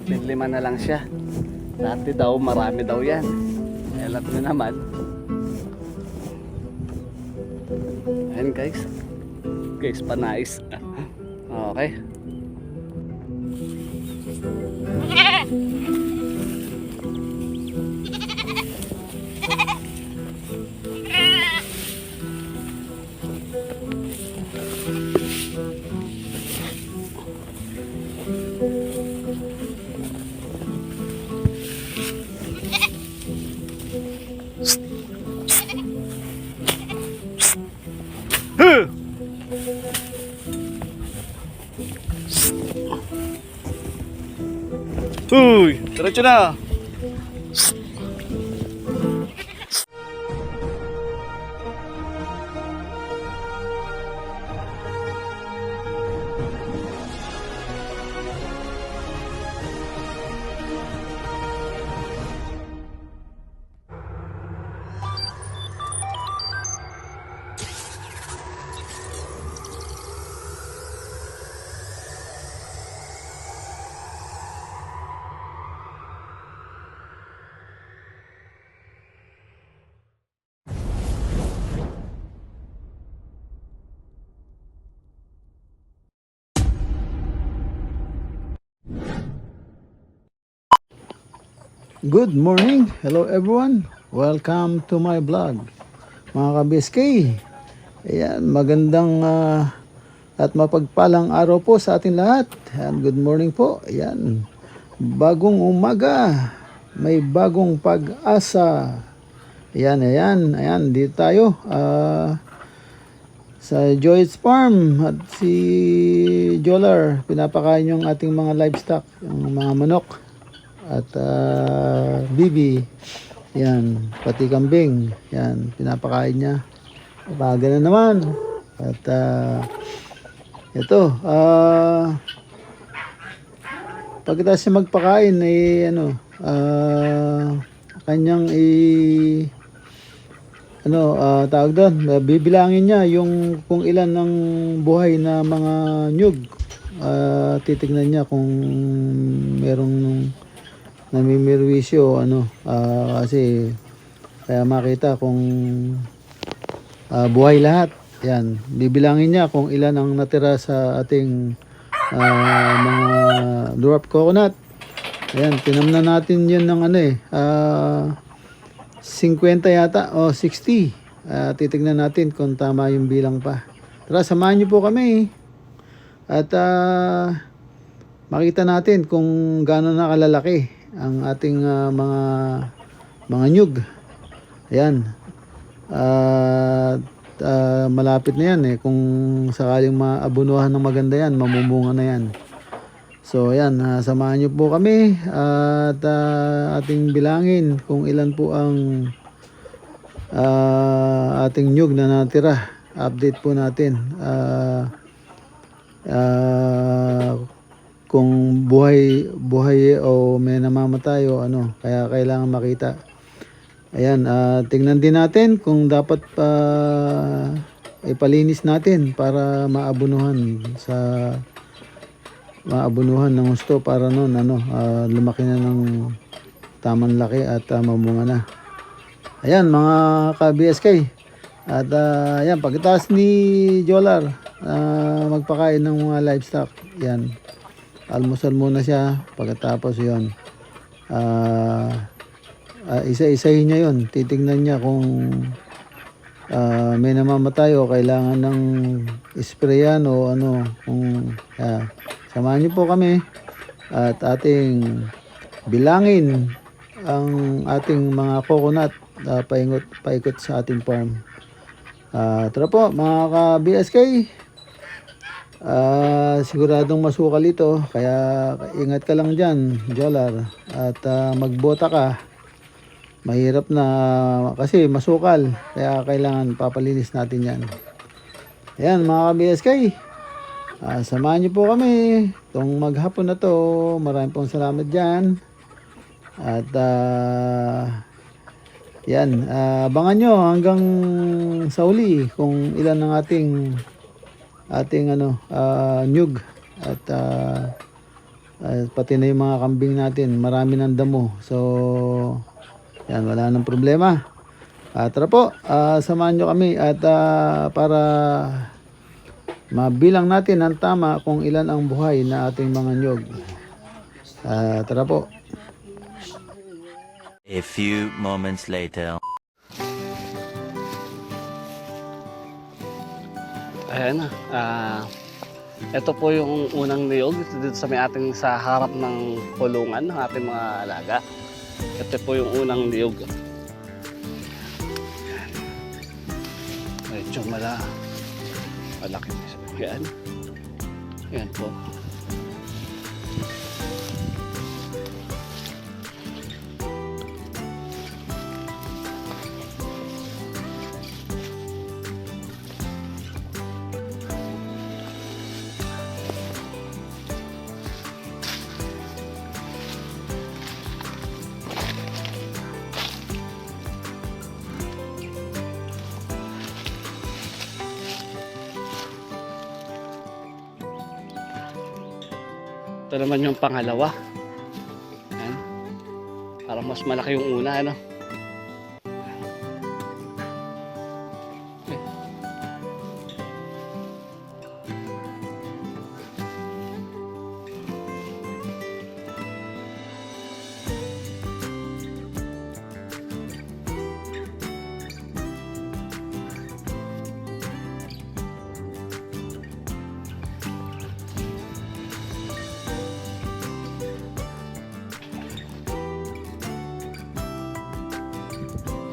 Lima na lang siya. Dati daw marami daw yan. Alam nyo naman. Ayan guys. Guys, panais. Okay. Uy, diretso na. Good morning, hello everyone, welcome to my vlog mga ka-BSK. Ayan, magandang at mapagpalang araw po sa ating lahat. Ayan, good morning po. Ayan, bagong umaga, may bagong pag-asa. Ayan, dito tayo sa Joy's Farm at si Jolar, pinapakain yung ating mga livestock, yung mga manok at bibi, yan, pati kambing, yan, pinapakain niya. Umaga na naman at ito, pagkatapos siya magpakain ay kanyang tawag doon, bibilangin niya yung kung ilan ng buhay na mga nyug. Titignan niya kung merong namimirwisyo kasi kaya makita kung buhay lahat. Yan, bibilangin niya kung ilan ang natira sa ating mga dwarf coconut. Ayan, tinamnan natin yun ng 50 yata o 60. Titignan natin kung tama yung bilang pa. Tara, samahan niyo po kami at makita natin kung gaano na kalalaki ang ating mga nyug. Ayan. Malapit na yan kung sakaling maabunuhan ng maganda yan, mamumunga na yan. So ayan, samahan niyo po kami at ating bilangin kung ilan po ang ating nyug na natira. Update po natin kung buhay o may namamatay o kaya kailangan makita. Ayan, tingnan din natin kung dapat ipalinis natin para maabunuhan ng gusto para lumaki na ng tamang laki at mamunga na. Ayan mga ka-BSK. At ayan, pagkatapos ni Jolar magpakain ng mga livestock, yan, almusal muna siya. Pagkatapos yon, isa-isahin niya yon, titignan niya kung may namamatay o kailangan ng sprayan o kung samahan niyo po kami at ating bilangin ang ating mga coconut paikot sa ating farm. Tara po mga ka-BSK. Siguradong masukal ito, kaya ingat ka lang dyan, Jolar, at magbota ka. Mahirap na kasi masukal, kaya kailangan papalinis natin yan. Ayan mga ka-BSK, samahan niyo po kami itong maghapon na to. Maraming pong salamat dyan. At yan, abangan nyo hanggang sa uli kung ilan ng ating nyug at Pati na yung mga kambing natin, marami ng damo. So, yan, wala nang problema. Tara po, samahan nyo kami at para mabilang natin ang tama kung ilan ang buhay na ating mga nyog. Tara po. A few moments later. Ayan na. Ito po yung unang niyog dito sa may ating sa harap ng kulungan ng ating mga alaga. Ito po yung unang niyog. Medyo malaki. Ayan. Ayan po. Ito naman yung pangalawa. Ayan. Para mas malaki yung una, ano? Okay.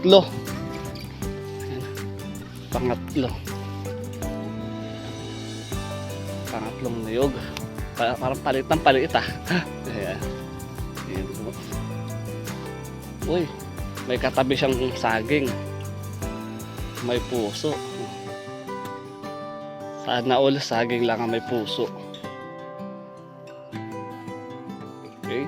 Pangatlo. Ayan. Pangatlong niyog. Parang palit ng palit ah. Ayan. Ayan po. Uy, may katabi siyang saging. May puso. Sana all saging lang ang may puso. Okay.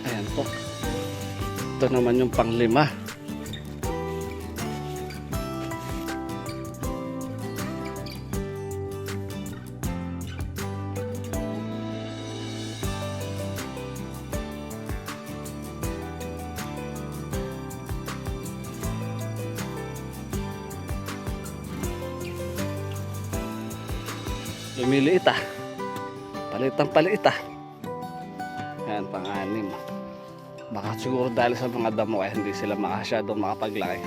Ayan po. Ito naman yung panglima. Lumiliit ah. Paliit ah. Ayan, pang-anim. Baka siguro dahil sa mga damo ay hindi sila makasyadong makapaglaki.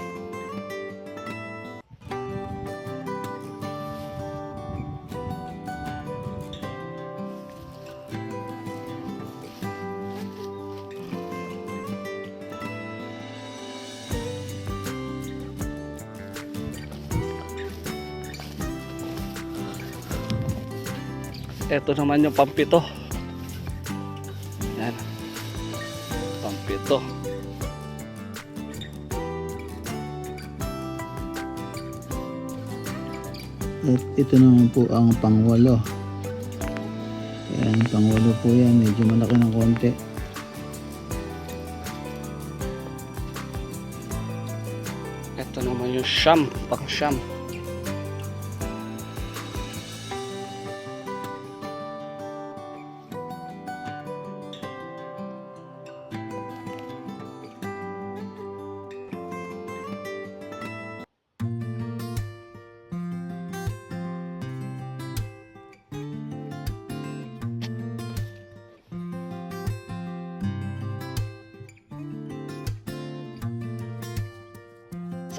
Ito naman yung pampito. Yan. Pampito. At ito naman po ang pangwalo. Yan, pangwalo po yan. Medyo malaki ng konti. Ito naman yung siyam. Pang siyam.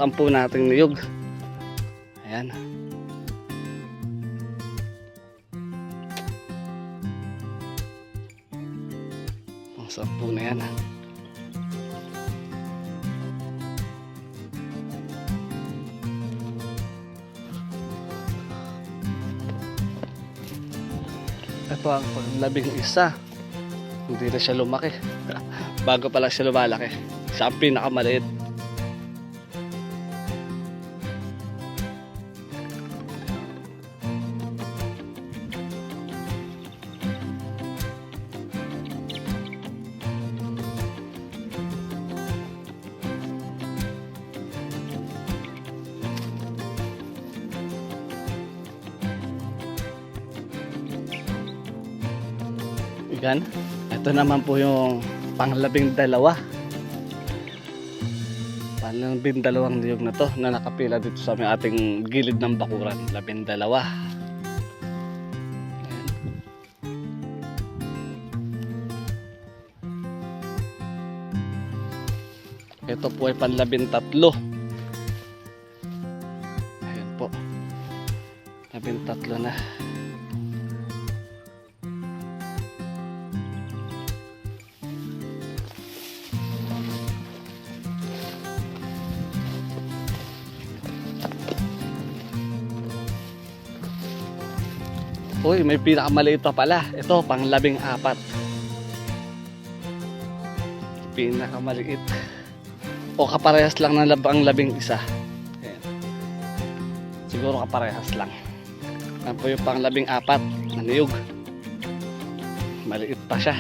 Sampu nating niyog. Ayan. Ang sampu na yan. Ito ang 11. Hindi na siya lumaki. Bago pala siya lumalaki. Siya ang pinakamaliit. Yan. Ito naman po yung pang-12. Pang-12 niyog na to na nakapila dito sa ating gilid ng bakuran. 12. Ito po ay pang-13. Ayan po. 13 na. Uy, may pinakamaliit pa pala. Ito, pang-14. Pinakamaliit. O kaparehas lang ng ang 11. Ayan. Siguro kaparehas lang. Yan po yung pang-14 na niyog. Maliit pa siya.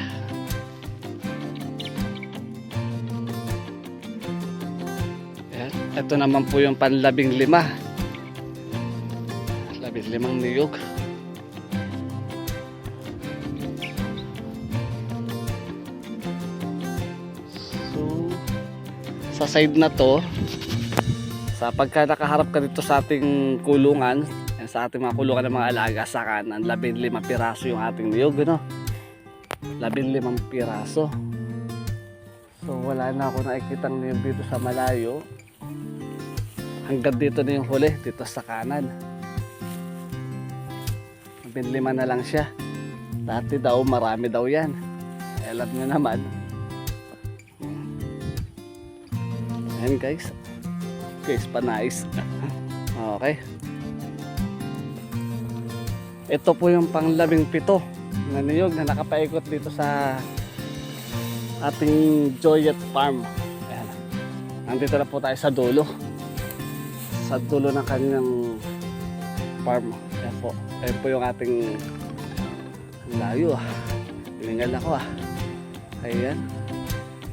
Ayan. Ito naman po yung pang-15. 15 niyog. Sa side na to, sa pagka nakaharap ka dito sa ating kulungan, sa ating mga kulungan ng mga alaga, sa kanan 15 piraso yung ating niyog, no? 15 piraso. So wala na ako nakikitang niyog dito sa malayo. Hanggang dito na yung huli, dito sa kanan. 15 na lang siya. Dati daw marami daw yan. Alam nyo naman. Ayan guys. Guys, panais. Okay. Ito po yung pang-17 na niyog na nakapaikot dito sa ating Joyet Farm. Ayan. Nandito na po tayo sa dulo. Sa dulo ng kanyang farm. Ayan po. Ayan po yung ating layo. Hiningal ako Ayan.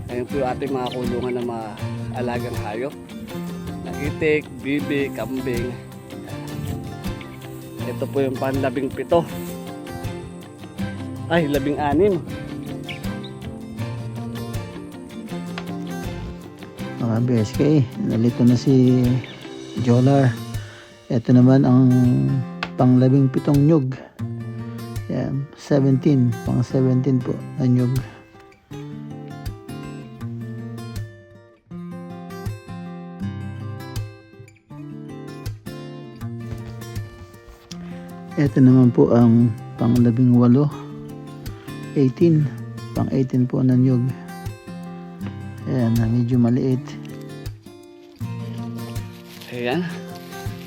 Ayan po yung ating mga kulungan ng mga alagang hayop na itik, bibi, kambing. Ito po yung pang-17. Ay, 16. Mga BSK, nalito na si Jolar. Ito naman ang pang-17 nyug. Yan, 17, pang-17 po na nyug. Ito naman po ang pang-18, 18, pang-18 po na nyug. Ayan, medyo maliit. Ayan.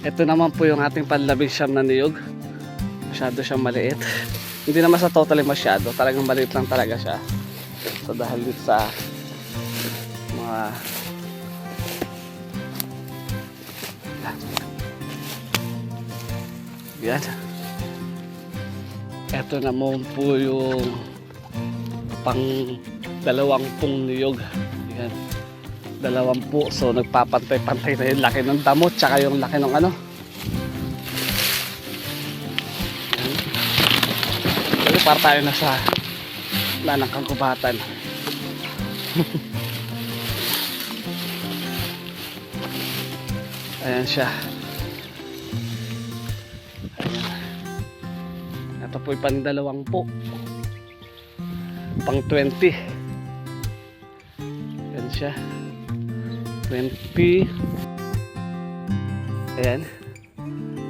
Ito naman po yung ating pang-19 na niyog. Masyado siyang maliit. Hindi naman sa totally masyado. Talagang maliit lang talaga siya. So dahil dito sa mga yan. Ito naman po yung pang-20 niyog. Yan. 20. So nagpapantay-pantay na yung laki ng damo tsaka yung laki ng ano. Yan. Pero para tayo na sa lanang kagubatan. Ayan siya. Ito po yung pang-20. Pang-20. Ayan siya. 20. Ayan.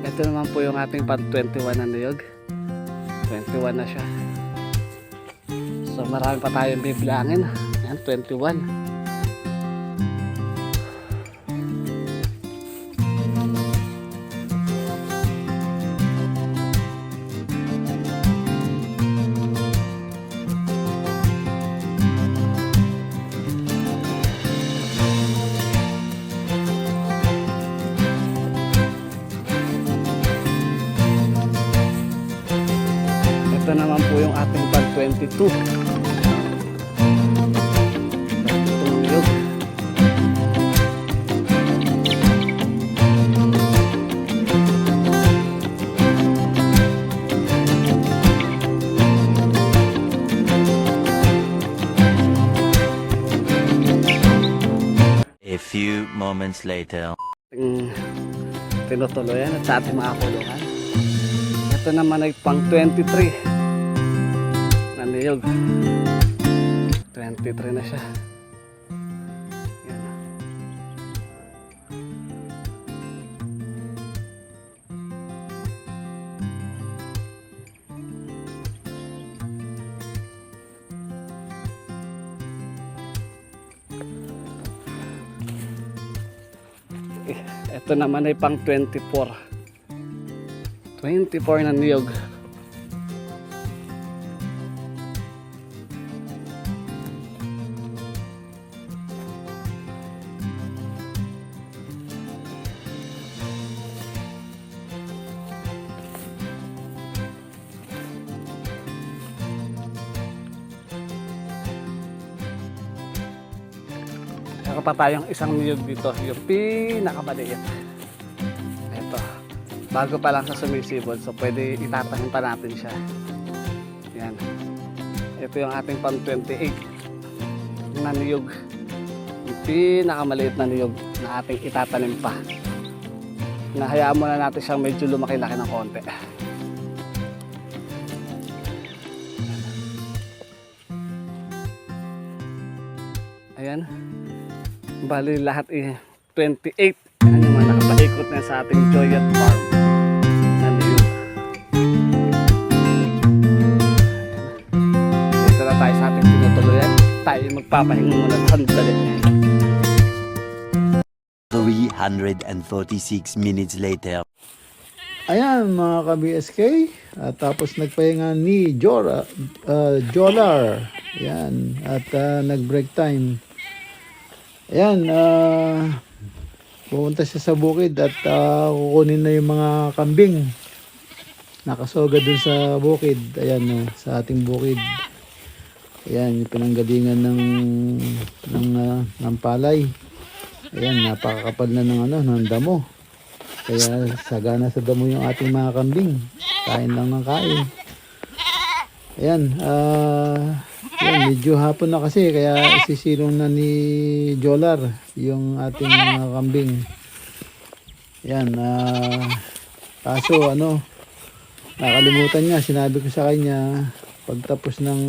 Ito naman po yung ating pang-21 na niyog. 21 na siya. So marami pa tayong bibilangin. Ayan, 21. Ito naman po yung ating pan 22. Itong niyog. A few moments later. Ating tinutuloyan at sa ating mga kulungan. Ito naman ay pang 23 na niyog. 23 na siya. Yan. Ito naman ay pang 24. 24 na niyog. Meron pa tayong isang niyog dito, yung pinakamaliit. Ito, bago pa lang sa sumisibol, so pwede itatanim pa natin siya. Yan. Ito yung ating pang 28 na niyog. Yung pinakamaliit na niyog na ating itatanim pa. Nahayaan muna natin siyang medyo lumaki-laki ng konti. Ayan. Bali lahat 28. Yan yung mga nakapaikot na sa ating Joyet Farm. Nandito. Dito na tayo sa ating tinutuloyan. Tayo magpapahinga muna ng sandali. 346 minutes later. Ayan mga ka-BSK, tapos nagpahinga ni Jolar. Ayan, at nag-break time. Ayan, pumunta siya sa bukid at kukunin na yung mga kambing. Nakasoga dun sa bukid. Ayan, sa ating bukid. Ayan, yung pinanggalingan ng palay. Ayan, napakakapal na ng damo. Kaya sagana sa damo yung ating mga kambing. Kain lang ng kain. Ayan, yan, medyo hapon na kasi kaya isisilong na ni Jolar yung ating mga kambing. Yan, kaso nakalimutan niya, sinabi ko sa kanya pagtapos ng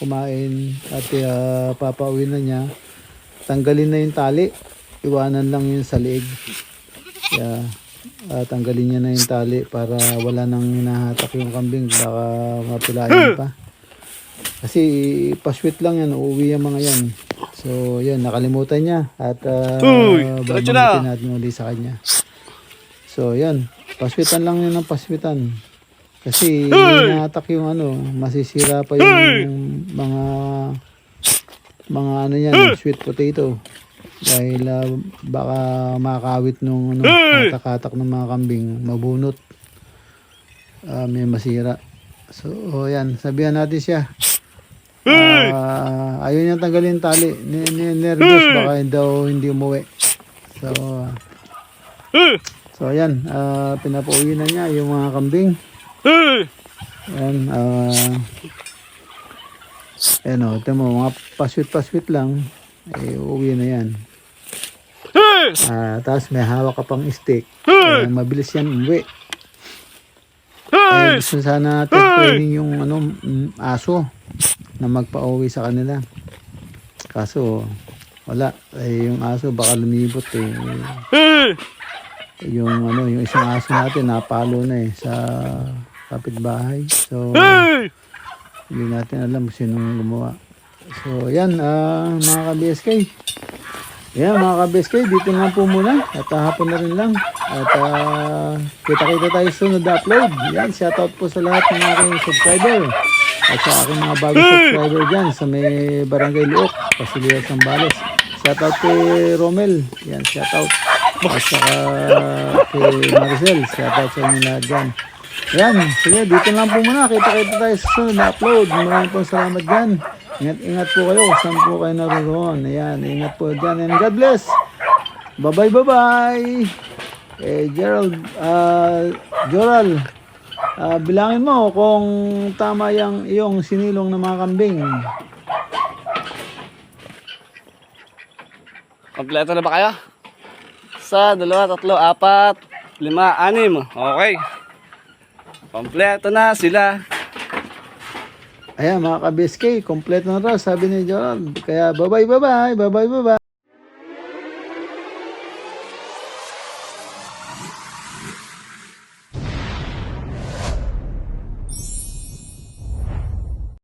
kumain at papauwi na niya, tanggalin na yung tali, iwanan lang yun sa liig. Kaya tanggalin niya na yung tali para wala nang hinahatak yung kambing, baka mapilayan pa. Kasi paswit lang yan, uuwi yung mga yan. So yan, nakalimutan niya at babanggitin natin ulit sa kanya. So yan, paswitan lang yun ng paswitan. Kasi hinahatak yung masisira pa yung mga yan, sweet potato. Dahil baka makawit nung hatak-hatak ng mga kambing, mabunot, may masira. So yan, sabihan natin siya. Ayaw niya tanggalin tali. Nervous, baka daw hindi umuwi. So yan, pinapauwi na niya yung mga kambing. Yan, ito mo, mga paswit lang, uuwi na yan. Tapos may hawak ka pang stick. Mabilis yan umuwi. Gusto sana natin training yung aso na magpa-uwi sa kanila. Kaso wala, yung aso baka lumibot yung isang aso natin napalo na sa kapitbahay. So hindi natin alam sinong gumawa. So yan, mga ka-BSK. Yan mga ka-BSK, dito na po muna at hapon na rin lang. At kita-kita tayo sunod na upload. Yan, shoutout po sa lahat ng aking subscriber. At sa aking mga bagong subscriber dyan sa may Barangay Luok, Pasiliyas ng Bales. Shoutout kay Romel. Yan, shoutout. At saka kay Maricel. Shoutout sa inyo lahat dyan. Yan, sige, dito lang po muna. Kita-kita tayo sa sunod na upload. Maraming po salamat dyan. Ingat po kayo. Saan po kayo naroon? Ayan, ingat po dyan. And God bless. Bye-bye, bye-bye. Gerald, Joral, bilangin mo kung tama yung iyong sinilong ng mga kambing. Kompleto na ba kayo? 1, 2, 3, 4, 5, 6. Okay. Kompleto na sila. Ayan mga ka-BSK, kompleto na raw sabi ni Gerald. Kaya bye-bye, bye-bye, bye-bye, bye-bye.